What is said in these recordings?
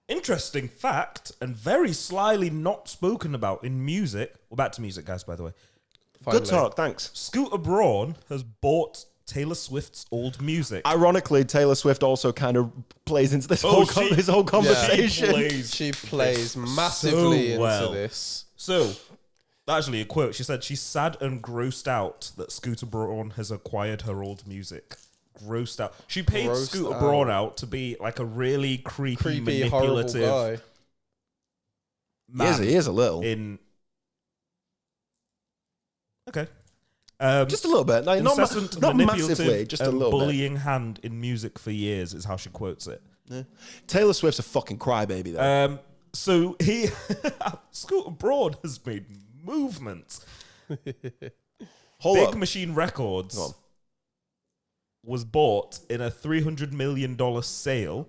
Interesting fact, and very slyly not spoken about in music. We're back to music, guys, by the way. Finally. Good talk, thanks. Scooter Braun has bought Taylor Swift's old music. Ironically, Taylor Swift also kind of plays into this whole conversation. She plays massively into this. So, actually, a quote. She said she's sad and grossed out that Scooter Braun has acquired her old music. Grossed out. She paid Scooter Braun out to be like a really creepy manipulative guy. He is a little. Okay. Just a little bit. Like, not massively, just a little bullying hand in music for years is how she quotes it. Yeah. Taylor Swift's a fucking crybaby, though. So Scooter Braun has made movements. Big Machine Records was bought in a $300 million sale.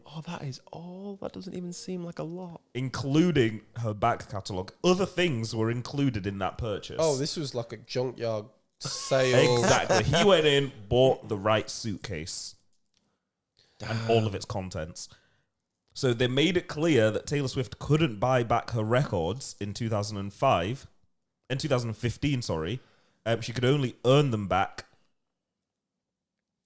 Oh, that doesn't even seem like a lot. Including her back catalogue. Other things were included in that purchase. Oh, this was like a junkyard sale. Exactly. He went in, bought the right suitcase. And all of its contents. So they made it clear that Taylor Swift couldn't buy back her records in 2015, sorry. She could only earn them back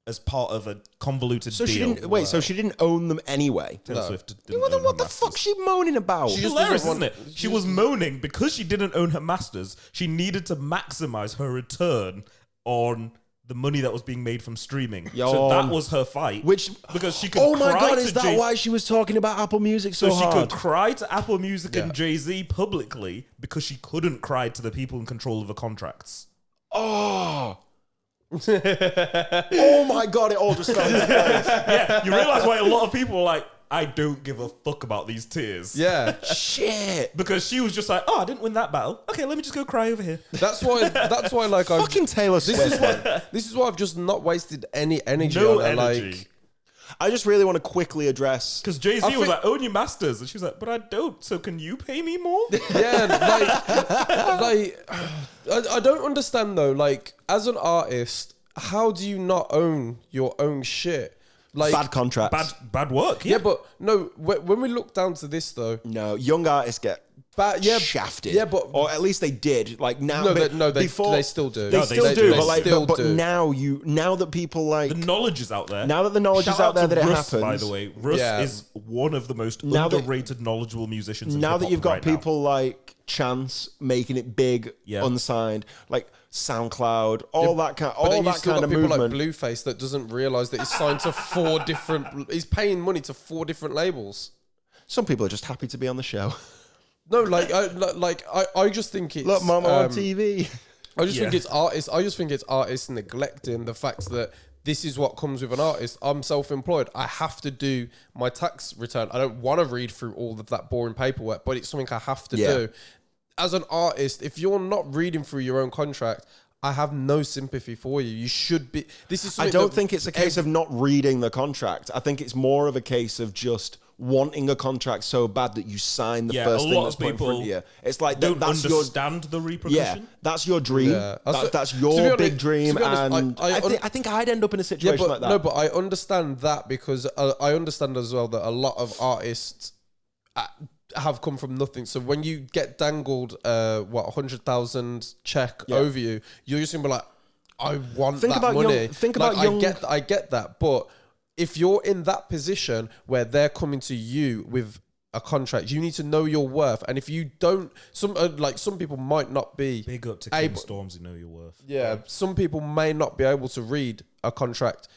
as part of a convoluted deal. So she didn't own them anyway? Taylor Swift didn't Well, then what the fuck's she moaning about? She's hilarious, isn't it? She was moaning because she didn't own her masters. She needed to maximize her return on the money that was being made from streaming. So that was her fight. Because she could is that why she was talking about Apple Music so hard? She could cry to Apple Music and Jay-Z publicly because she couldn't cry to the people in control of the contracts. Oh my God, it all just fell into place. Yeah, you realise why a lot of people are like, I don't give a fuck about these tears. Yeah. Shit. Because she was just like, I didn't win that battle. Okay, let me just go cry over here. That's why like fucking Taylor Swift. This is why I've just not wasted any energy on it. Like, I just really want to quickly address... Because Jay-Z was like, own your masters. And she was like, but I don't, so can you pay me more? Yeah, I don't understand though, like, as an artist, how do you not own your own shit? Like, bad contracts. Bad work, yeah. But no, when we look down to this though... No, young artists get shafted. Yeah, but... Or at least they did. Like now... They still do. They still do. But now that people like... The knowledge is out there. Now that the knowledge is out there that Russ, it happens... by the way. Russ is one of the most underrated, knowledgeable musicians in now hip-hop that you've got right people like Chance making it big, unsigned, like SoundCloud, all that kind of movement. People like Blueface that doesn't realise that he's signed to 4 different... He's paying money to 4 different labels. Some people are just happy to be on the show. No, I just think it's... Look, Mama on TV. I just think it's artists. I just think it's artists neglecting the fact that this is what comes with an artist. I'm self-employed. I have to do my tax return. I don't want to read through all of that boring paperwork, but it's something I have to do. As an artist, if you're not reading through your own contract, I have no sympathy for you. You should be... I don't think it's a case of not reading the contract. I think it's more of a case of just wanting a contract so bad that you sign the first thing that's put in front of you. It's like don't understand the repercussion. Yeah, that's your dream. Yeah. That's your big dream. And I think I'd end up in a situation like that. No, but I understand that because I understand as well that a lot of artists have come from nothing. So when you get dangled, 100,000 check over you, you're just gonna be like, I want that money. I get that, but if you're in that position where they're coming to you with a contract, you need to know your worth. And if you don't, some people might not be big up to King Storms. You know your worth. Yeah, some people may not be able to read a contract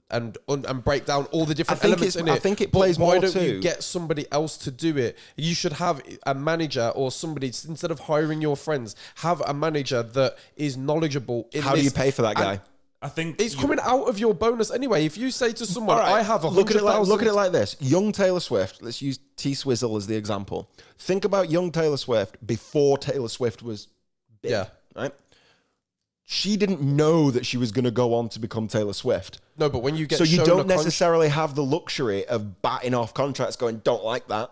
and break down all the different elements in it. I think it plays more too. Why don't you get somebody else to do it? You should have a manager or somebody, instead of hiring your friends, have a manager that is knowledgeable in this. How do you pay for that guy? I think it's coming out of your bonus anyway. If you say to someone, I have 100,000... Look at it like this. Young Taylor Swift, let's use T-Swizzle as the example. Think about young Taylor Swift before Taylor Swift was big. Yeah. Right? She didn't know that she was going to go on to become Taylor Swift. No, but when you get so you don't necessarily have the luxury of batting off contracts going, don't like that.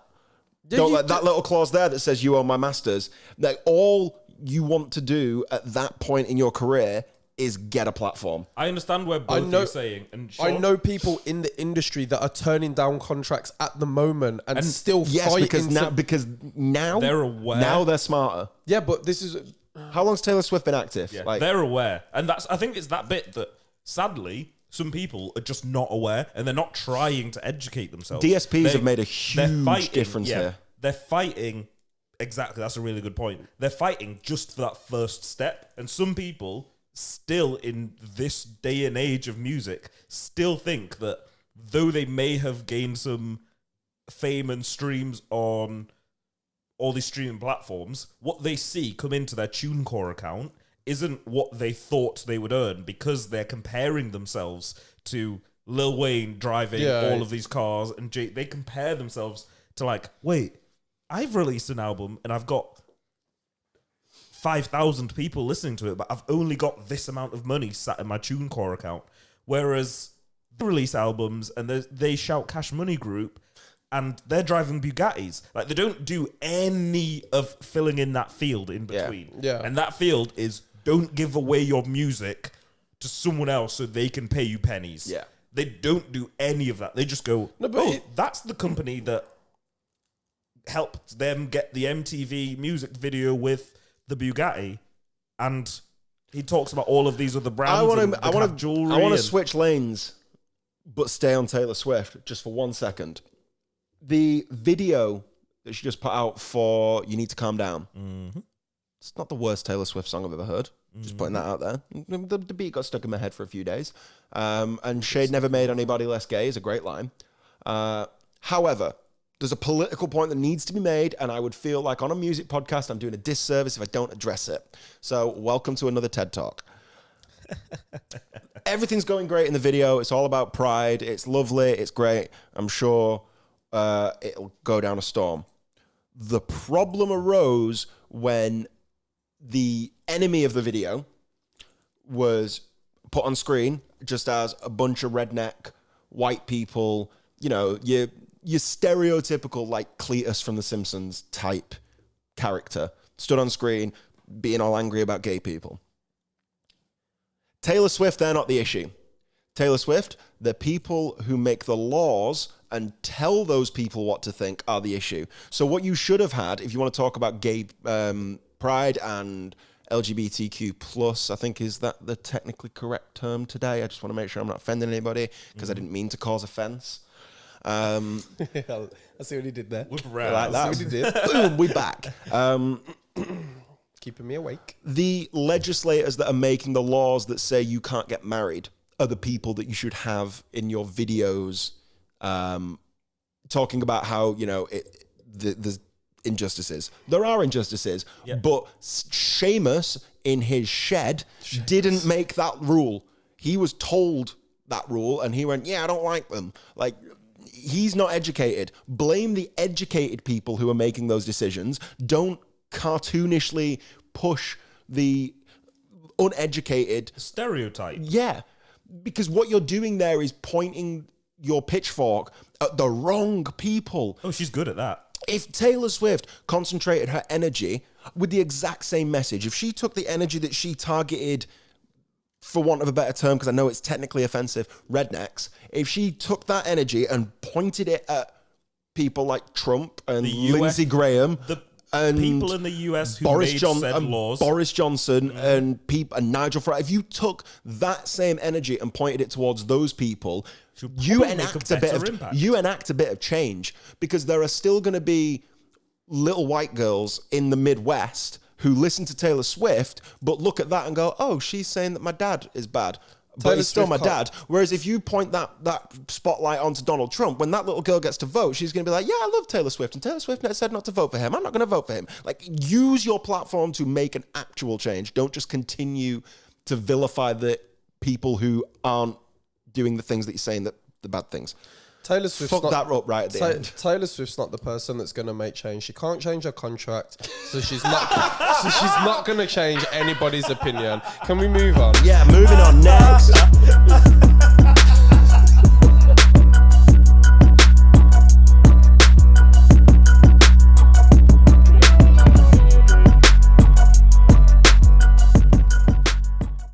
Don't like that little clause there that says you own my masters. Like, all you want to do at that point in your career is get a platform. I understand where both you're saying. And Sean, I know people in the industry that are turning down contracts at the moment and still fighting. Because now they're aware. Now they're smarter. Yeah, but this is... How long's Taylor Swift been active? Yeah, they're aware. And I think it's that bit that, sadly, some people are just not aware and they're not trying to educate themselves. DSPs have made a huge difference here. They're fighting... Exactly, that's a really good point. They're fighting just for that first step. And some people... still in this day and age of music, still think that though they may have gained some fame and streams on all these streaming platforms, what they see come into their TuneCore account isn't what they thought they would earn because they're comparing themselves to Lil Wayne driving all of these cars and they compare themselves to like, wait, I've released an album and I've got 5,000 people listening to it, but I've only got this amount of money sat in my TuneCore account. Whereas they release albums and they shout Cash Money Group and they're driving Bugattis. Like, they don't do any of filling in that field in between. Yeah. And that field is don't give away your music to someone else so they can pay you pennies. Yeah. They don't do any of that. They just go, that's the company that helped them get the MTV music video with the Bugatti, and he talks about all of these other brands. I want to jewelry. I want to switch lanes, but stay on Taylor Swift just for 1 second. The video that she just put out for "You Need to Calm Down." Mm-hmm. It's not the worst Taylor Swift song I've ever heard. Mm-hmm. Just putting that out there. The beat got stuck in my head for a few days, and "Shade never made anybody less gay" is a great line. However, there's a political point that needs to be made, and I would feel like on a music podcast, I'm doing a disservice if I don't address it. So, welcome to another TED Talk. Everything's going great in the video. It's all about pride. It's lovely. It's great. I'm sure it'll go down a storm. The problem arose when the enemy of the video was put on screen just as a bunch of redneck white people, you know, your stereotypical, like, Cletus from The Simpsons type character stood on screen being all angry about gay people. Taylor Swift, they're not the issue. Taylor Swift, the people who make the laws and tell those people what to think are the issue. So what you should have had, if you want to talk about gay pride and LGBTQ+, I think is that the technically correct term today. I just want to make sure I'm not offending anybody because I didn't mean to cause offense. I see what he did there. Like that. I see what he did. Boom, we back. Keeping me awake. The legislators that are making the laws that say you can't get married are the people that you should have in your videos talking about how, you know, there's injustices. There are injustices, but Seamus in his shed didn't make that rule. He was told that rule and he went, yeah, I don't like them. Like, he's not educated. Blame the educated people who are making those decisions. Don't cartoonishly push the uneducated stereotype. Yeah, because what you're doing there is pointing your pitchfork at the wrong people. Oh, she's good at that. If Taylor Swift concentrated her energy with the exact same message, if she took the energy that she targeted, for want of a better term, because I know it's technically offensive, rednecks, if she took that energy and pointed it at people like Trump and Lindsey Graham, and people in the US who made said laws, Boris Johnson and Nigel Farage, if you took that same energy and pointed it towards those people, you enact a bit of change, because there are still going to be little white girls in the Midwest who listen to Taylor Swift, but look at that and go, oh, she's saying that my dad is bad, but he's still my dad. Whereas if you point that spotlight onto Donald Trump, when that little girl gets to vote, she's going to be like, yeah, I love Taylor Swift, and Taylor Swift said not to vote for him. I'm not going to vote for him. Like, use your platform to make an actual change. Don't just continue to vilify the people who aren't doing the things that you're saying that the bad things. Taylor Swift's Fuck that up right at the end. Taylor Swift's not the person that's going to make change. She can't change her contract, so she's not going to change anybody's opinion. Can we move on? Yeah, moving on next.